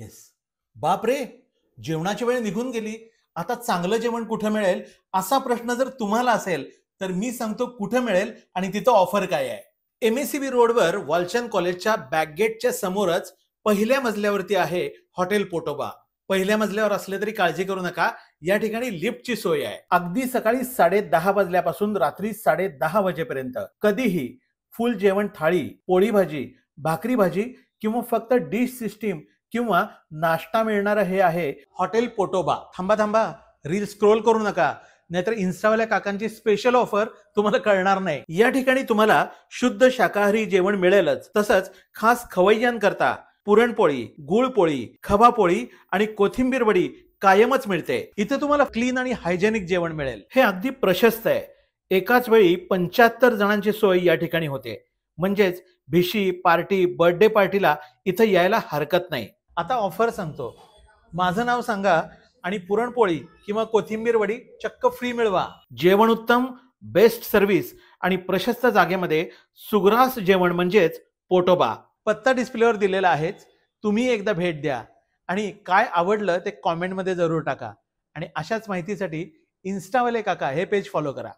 Yes. बापरे, जेवणाची वेळ निघून गेली. आता चांगलं जेवण कुठं मिळेल असा प्रश्न जर तुम्हाला असेल तर मी सांगतो कुठं मिळेल आणि तिथं ऑफर काय आहे. MSCB रोडवर वालचंद कॉलेजच्या बॅकगेटच्या समोरच पहिल्या मजल्यावरती आहे हॉटेल पोटोबा. पहिल्या मजल्यावर असले तरी काळजी करू नका, या ठिकाणी लिफ्टची सोय आहे. अगदी सकाळी 10:30 वाजल्यापासून रात्री 10:30 वाजेपर्यंत कधीही फुल जेवण थाळी, पोळी भाजी, भाकरी भाजी किंवा फक्त डिश सिस्टीम किंवा नाश्ता मिळणारं हे आहे हॉटेल पोटोबा. थांबा थांबा, रील स्क्रोल करू नका, नाहीतर इन्स्टावाल्या काकांची स्पेशल ऑफर तुम्हाला कळणार नाही. या ठिकाणी तुम्हाला शुद्ध शाकाहारी जेवण मिळेलच, तसंच खास खवय्यांकरता पुरणपोळी, गुळपोळी, खवापोळी आणि कोथिंबीर वडी कायमच मिळते. इथे तुम्हाला क्लीन आणि हायजेनिक जेवण मिळेल. हे अगदी प्रशस्त आहे. एकाच वेळी 75 जणांची सोय या ठिकाणी होते. म्हणजेच भिशी, पार्टी, बर्थडे पार्टीला इथं यायला हरकत नाही. आता ऑफर सांगतो. माझं नाव सांगा आणि पुरणपोळी किंवा कोथिंबीर वडी चक्क फ्री मिळवा. जेवण उत्तम, बेस्ट सर्व्हिस आणि प्रशस्त जागेमध्ये सुग्रास जेवण म्हणजेच पोटोबा. पत्ता डिस्प्लेवर दिलेला आहेच. तुम्ही एकदा भेट द्या आणि काय आवडलं ते कॉमेंटमध्ये जरूर टाका. आणि अशाच माहितीसाठी इन्स्टावाले काका हे पेज फॉलो करा.